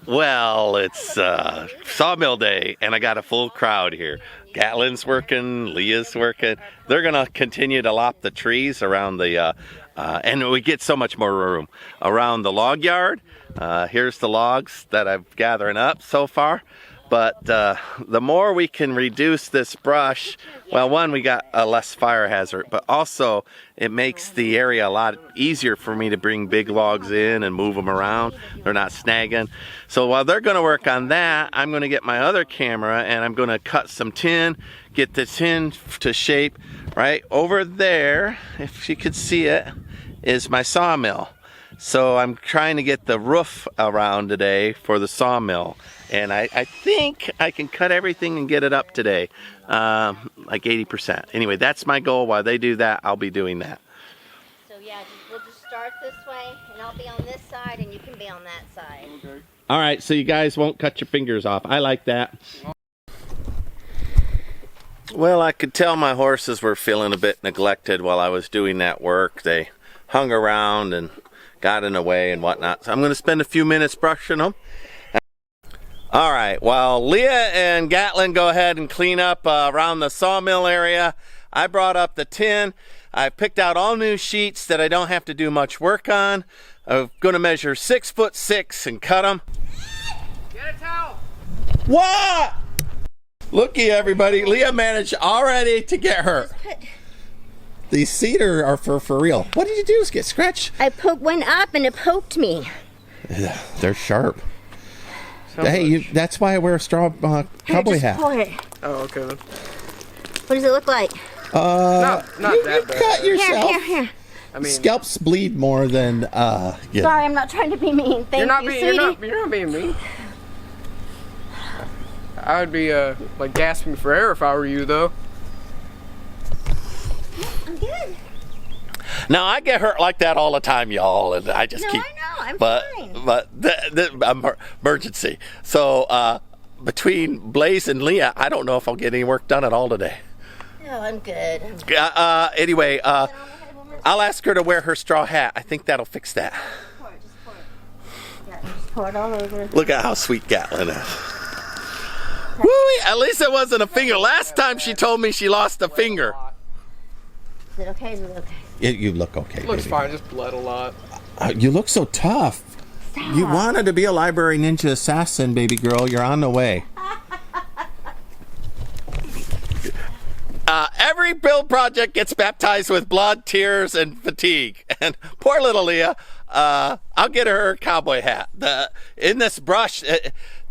Well, it's sawmill day, and I got a full crowd here. Gatlin's working, Leah's working. They're gonna continue to lop the trees around the, and we get so much more room around the log yard. Here's the logs that I'm gathering up so far. But the more we can reduce this brush, well, one, we got a less fire hazard, but also it makes the area a lot easier for me to bring big logs in and move them around. They're not snagging. So while they're gonna work on that, I'm gonna get my other camera and I'm gonna cut some tin, get the tin to shape. Right over there, if you could see it, is my sawmill. So I'm trying to get the roof around today for the sawmill. And I think I can cut everything and get it up today, like 80%. Anyway, that's my goal. While they do that, I'll be doing that. So yeah, we'll just start this way, and I'll be on this side, and you can be on that side. Okay. All right, so you guys won't cut your fingers off. I like that. Well, I could tell my horses were feeling a bit neglected while I was doing that work. They hung around and got in the way and whatnot. So I'm going to spend a few minutes brushing them. All right, while Leah and Gatlin go ahead and clean up around the sawmill area, I brought up the tin. I picked out all new sheets that I don't have to do much work on. I'm going to measure 6'6" and cut them. Get a towel. What? Looky, everybody. Leah managed already to get hurt. These cedar are for real. What did you do? Get scratched? I went up and it poked me. Yeah, they're sharp. Hey, that's why I wear a straw cowboy hat. Pour it. Oh, okay then. What does it look like? Not that bad. Cut yourself. Here. I mean, Scalps bleed more than. Yeah. Sorry, I'm not trying to be mean. Thank you, sweetie. You're not being mean. I would be like gasping for air if I were you, though. I'm good. Now I get hurt like that all the time, y'all, and I just keep. I know, I'm fine. But the emergency. So between Blaze and Leah, I don't know if I'll get any work done at all today. No, I'm good. Anyway, I'll ask her to wear her straw hat. I think that'll fix that. Pour it. Yeah, just pour it all over. Look at how sweet Gatlin is. Woo! At least it wasn't a finger. Last time she told me she lost a finger. Is it okay? Is it okay? You look okay. It looks baby. fine, just bled a lot. You look so tough. Stop. You wanted to be a library ninja assassin, baby girl. You're on the way. Every build project gets baptized with blood, tears, and fatigue. And poor little Leah, I'll get her cowboy hat. In this brush,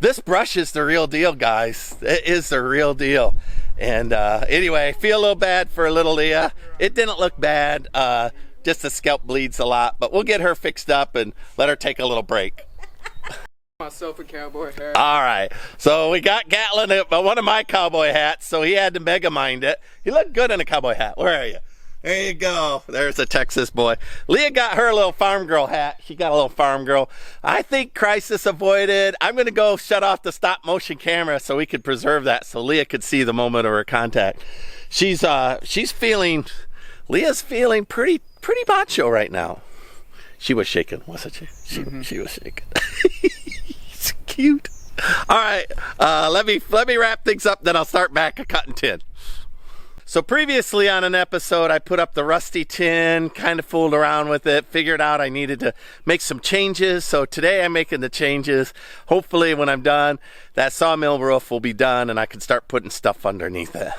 this brush is the real deal, guys. It is the real deal. And anyway, feel a little bad for little Leah. It didn't look bad. Just the scalp bleeds a lot, but we'll get her fixed up and let her take a little break. Myself a cowboy hat. All right, so we got Gatlin one of my cowboy hats, so he had to mega mind it. He looked good in a cowboy hat. Where are you? There you go. There's a Texas boy. Leah got her little farm girl hat. She got a little farm girl. I think crisis avoided. I'm going to go shut off the stop motion camera so we could preserve that so Leah could see the moment of her contact. She's feeling, Leah's feeling pretty macho right now. She was shaking, wasn't she? She was shaking. It's cute. All right, let me wrap things up, then I'll start back a cutting tin. So previously on an episode, I put up the rusty tin, kind of fooled around with it, figured out I needed to make some changes. So today I'm making the changes. Hopefully when I'm done, that sawmill roof will be done and I can start putting stuff underneath it.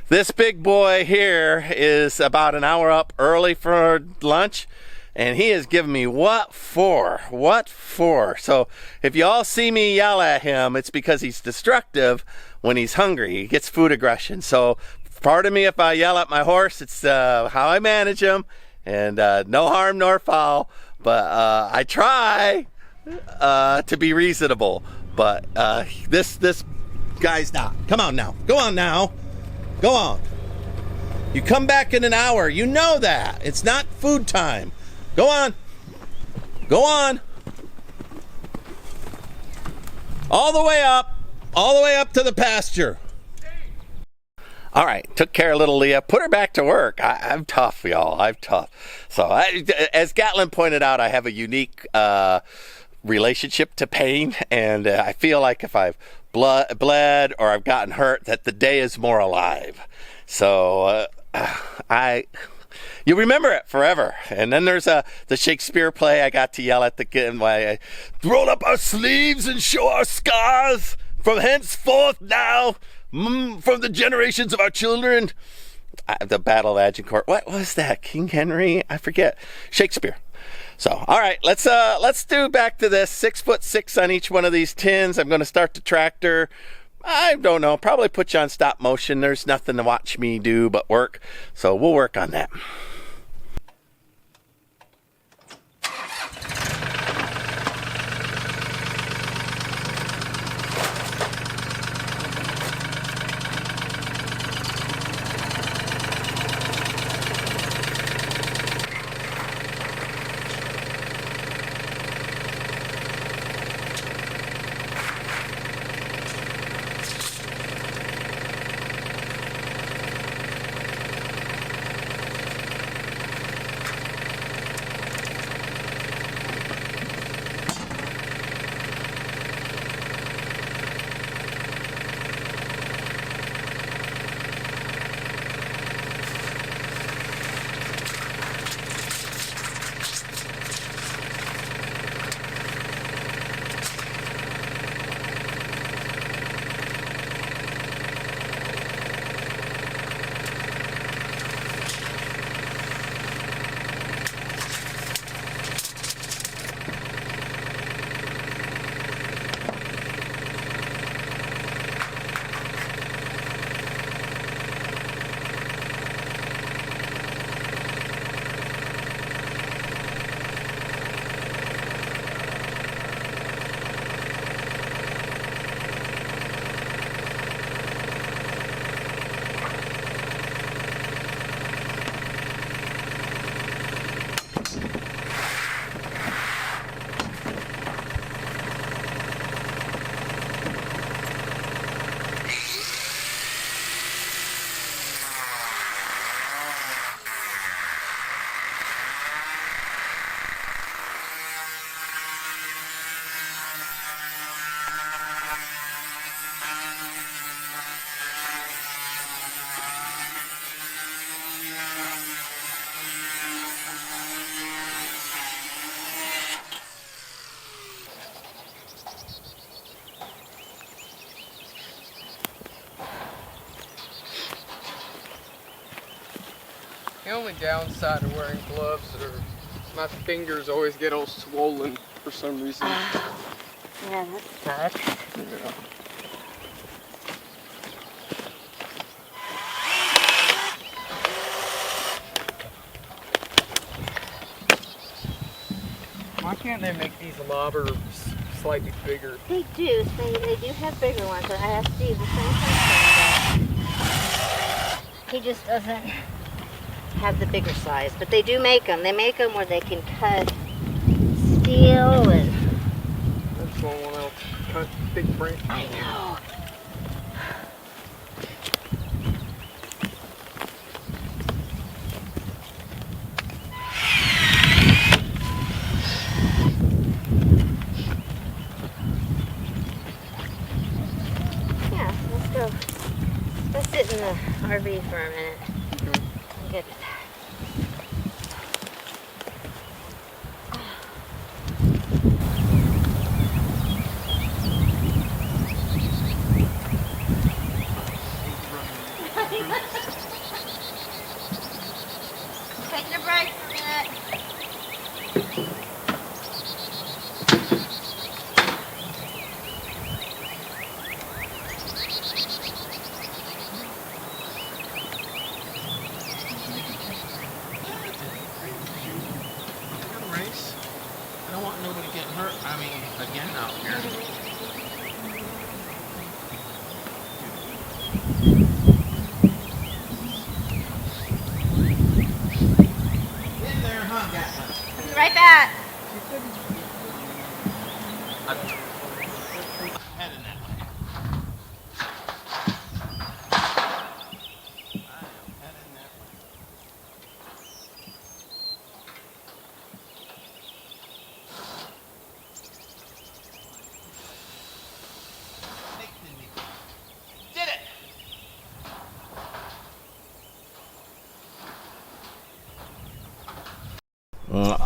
This big boy here is about an hour up early for lunch. And he has given me what for? What for? So if you all see me yell at him, it's because he's destructive when he's hungry. He gets food aggression. So pardon me if I yell at my horse. It's how I manage him. And no harm nor foul. But I try to be reasonable. But this guy's not. Come on now. Go on now. Go on. You come back in an hour. You know that. It's not food time. Go on. Go on. All the way up. All the way up to the pasture. All right. Took care of little Leah. Put her back to work. I'm tough, y'all. I'm tough. So as Gatlin pointed out, I have a unique relationship to pain, and I feel like if I've bled or I've gotten hurt, that the day is more alive. So you remember it forever. And then there's the Shakespeare play. I got to yell at the kid, roll up our sleeves and show our scars from henceforth now, from the generations of our children. The Battle of Agincourt. What was that? King Henry? I forget. Shakespeare. So, all right, let's do back to this. 6'6" on each one of these tins. I'm going to start the tractor. I don't know, probably put you on stop motion. There's nothing to watch me do but work. So we'll work on that. The only downside of wearing gloves are my fingers always get all swollen for some reason. Yeah, that sucks. Yeah. Why can't they make these lobbers slightly bigger? They do. They do have bigger ones, but I asked Steve the same question. He just doesn't have the bigger size, but they do make them. They make them where they can cut steel and. That's one else. Cut big branch. I know. Yeah, let's go. Let's sit in the RV for a minute. I'm good with that. Taking a break for a minute. Race. I don't want nobody getting hurt. I mean, again out here. In there, huh, Gatlin? Be right back. Heading that way. I am heading that way.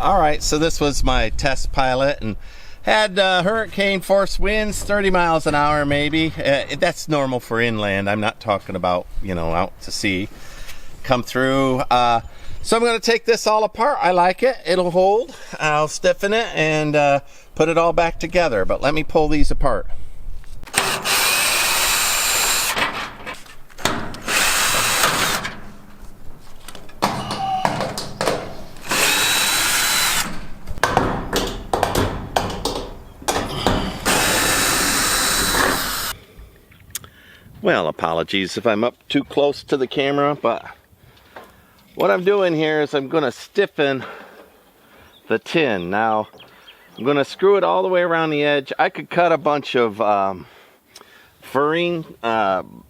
All right, so this was my test pilot, and had hurricane force winds, 30 miles an hour maybe. That's normal for inland. I'm not talking about, you know, out to sea. Come through. So I'm going to take this all apart. I like it. It'll hold. I'll stiffen it and put it all back together. But let me pull these apart. Well, apologies if I'm up too close to the camera, but what I'm doing here is I'm going to stiffen the tin. Now, I'm going to screw it all the way around the edge. I could cut a bunch of furring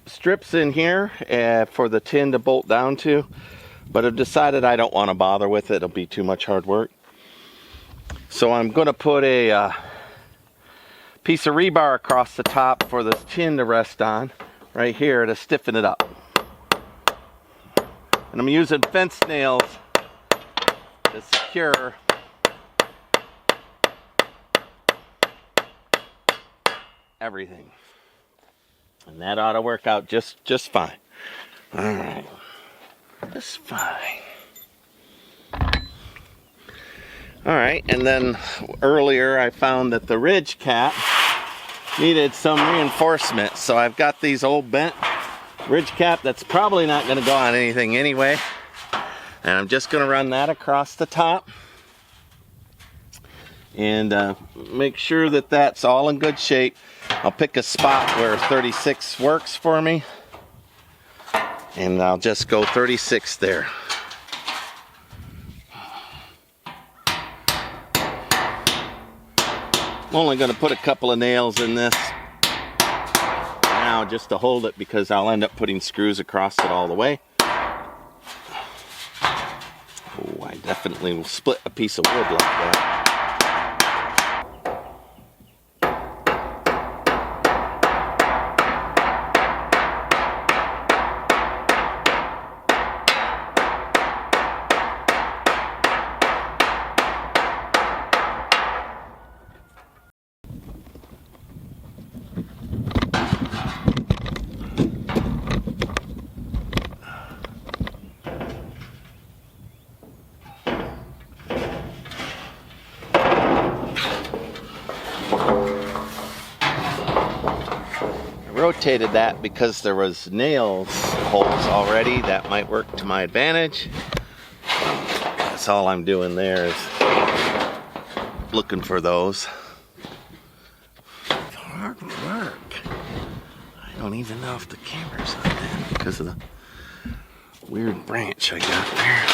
strips in here for the tin to bolt down to, but I've decided I don't want to bother with it. It'll be too much hard work. So I'm going to put a piece of rebar across the top for this tin to rest on. Right here to stiffen it up. And I'm using fence nails to secure everything. And that ought to work out just fine. All right. Just fine. All right, and then earlier I found that the ridge cap needed some reinforcement, so I've got these old bent ridge cap that's probably not going to go on anything anyway, and I'm just going to run that across the top and make sure that that's all in good shape. I'll pick a spot where 36 works for me, and I'll just go 36 there. I'm only going to put a couple of nails in this now just to hold it, because I'll end up putting screws across it all the way. Oh, I definitely will split a piece of wood like that. Rotated that because there was nails holes already. That might work to my advantage. That's all I'm doing there, is looking for those. Hard work. I don't even know if the camera's on that because of the weird branch I got there.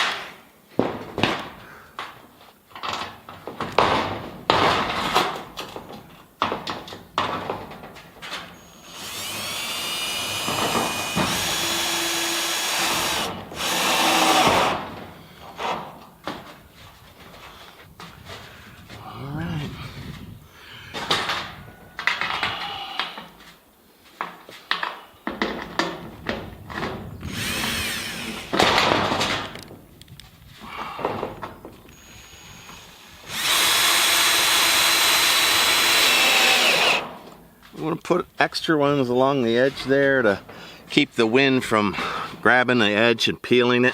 I'm going to put extra ones along the edge there to keep the wind from grabbing the edge and peeling it.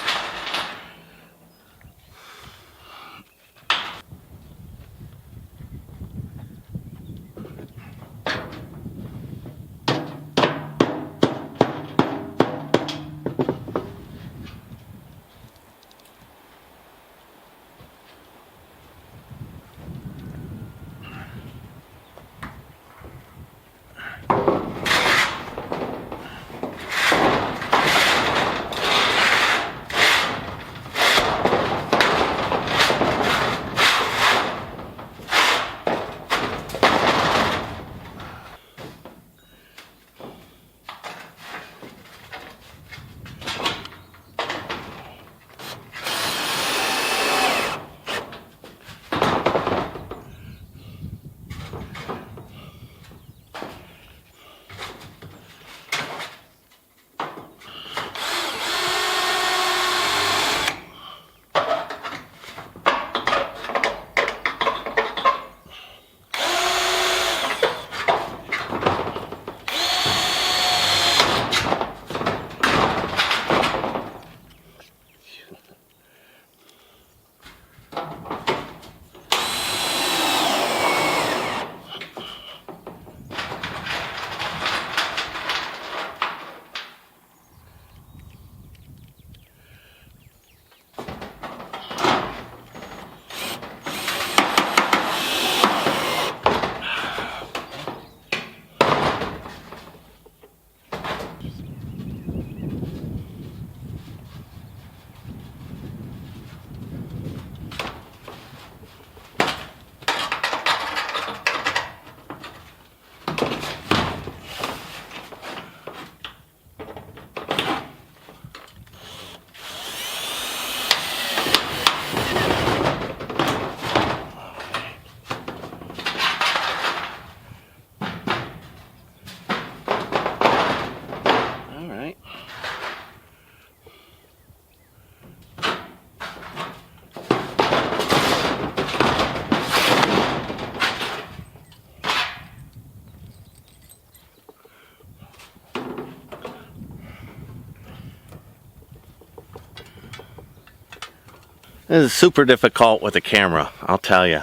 This is super difficult with a camera, I'll tell you.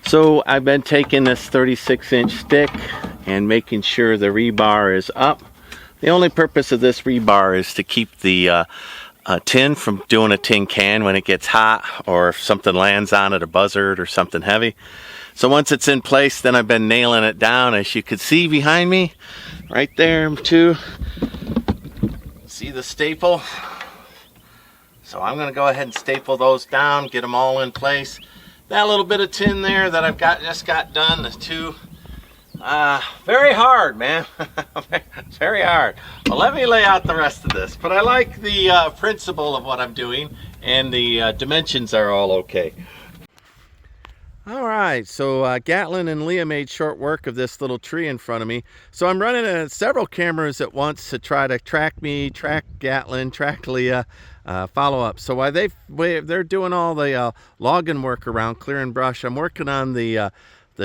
So I've been taking this 36-inch stick and making sure the rebar is up. The only purpose of this rebar is to keep the tin from doing a tin can when it gets hot, or if something lands on it, a buzzard or something heavy. So once it's in place, then I've been nailing it down, as you can see behind me, right there too. See the staple? So I'm going to go ahead and staple those down, get them all in place. That little bit of tin there that I've just got done, the two, very hard, man. Very hard. Well, let me lay out the rest of this. But I like the principle of what I'm doing, and the dimensions are all okay. All right, so Gatlin and Leah made short work of this little tree in front of me. So I'm running several cameras at once to try to track me, track Gatlin, track Leah, follow up. So while they're doing all the logging work around, clearing brush, I'm working on the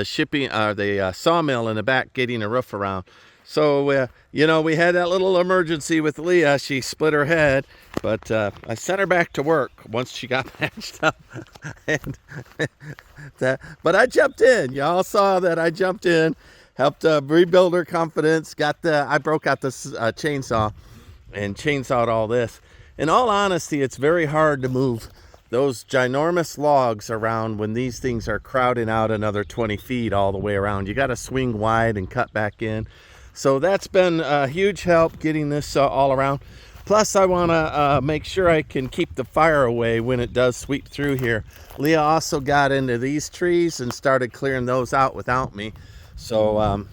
shipping, the sawmill in the back, getting a roof around. So, you know, we had that little emergency with Leah. She split her head, but I sent her back to work once she got patched up. And but I jumped in. Y'all saw that I jumped in, helped rebuild her confidence. I broke out this chainsaw and chainsawed all this. In all honesty, it's very hard to move those ginormous logs around when these things are crowding out another 20 feet all the way around. You got to swing wide and cut back in. So that's been a huge help getting this all around. Plus, I want to make sure I can keep the fire away when it does sweep through here. Leah also got into these trees and started clearing those out without me. So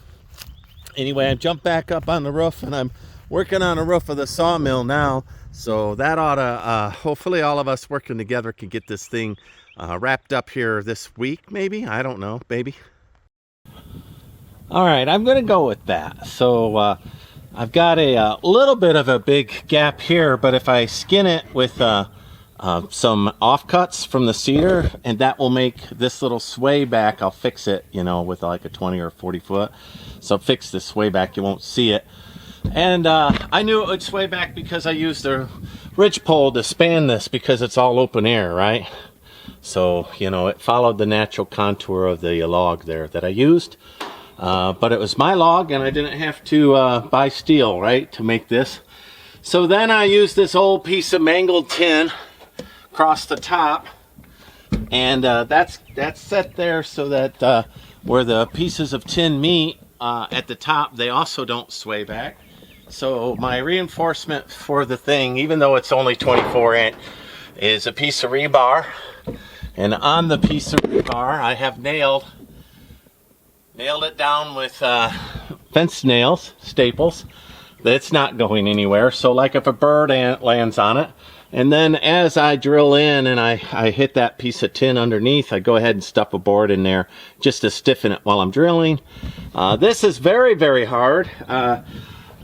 anyway, I jumped back up on the roof, and I'm working on the roof of the sawmill now. So that ought to, hopefully all of us working together can get this thing wrapped up here this week, maybe. I don't know, maybe. All right, I'm going to go with that. So I've got a little bit of a big gap here, but if I skin it with some offcuts from the cedar, and that will make this little sway back, I'll fix it, you know, with like a 20 or 40 foot. So fix the sway back, you won't see it. And I knew it would sway back because I used a ridge pole to span this, because it's all open air, right? So, you know, it followed the natural contour of the log there that I used. But it was my log, and I didn't have to buy steel, right, to make this. So then I used this old piece of mangled tin across the top, and that's set there so that where the pieces of tin meet at the top, they also don't sway back. So my reinforcement for the thing, even though it's only 24 inch, is a piece of rebar. And on the piece of rebar, I have nailed it down with fence nails, staples. That's not going anywhere. So like if a bird lands on it, and then as I drill in and I hit that piece of tin underneath, I go ahead and stuff a board in there just to stiffen it while I'm drilling. This is very, very hard.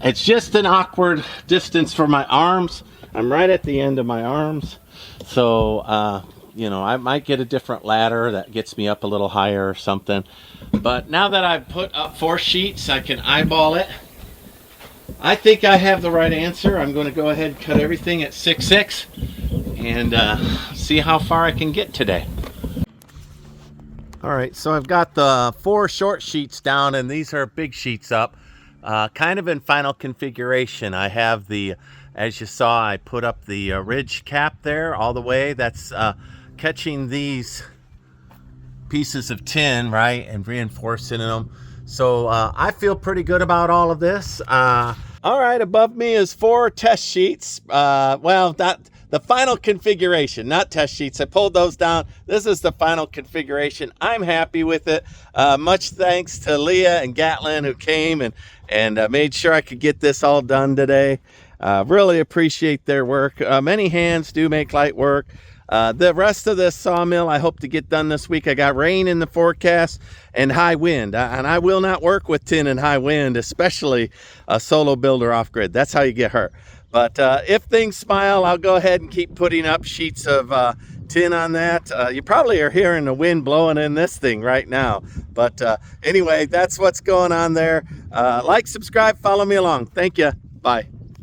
It's just an awkward distance for my arms. I'm right at the end of my arms. So, you know, I might get a different ladder that gets me up a little higher or something. But now that I've put up 4 sheets, I can eyeball it. I think I have the right answer. I'm going to go ahead and cut everything at 6/6 and see how far I can get today. All right, so I've got the 4 short sheets down, and these are big sheets up. Kind of in final configuration. I have the, as you saw, I put up the ridge cap there all the way. That's catching these pieces of tin, right, and reinforcing them. So I feel pretty good about all of this. All right, above me is 4 test sheets. Well, not the final configuration, not test sheets. I pulled those down. This is the final configuration. I'm happy with it. Much thanks to Leah and Gatlin, who came and made sure I could get this all done today. Really appreciate their work. Many hands do make light work. The rest of this sawmill I hope to get done this week. I got rain in the forecast and high wind, and I will not work with tin and high wind, especially a solo builder off grid. That's how you get hurt. But if things smile, I'll go ahead and keep putting up sheets of tin on that. You probably are hearing the wind blowing in this thing right now. But anyway, that's what's going on there. Like, subscribe, follow me along. Thank you. Bye.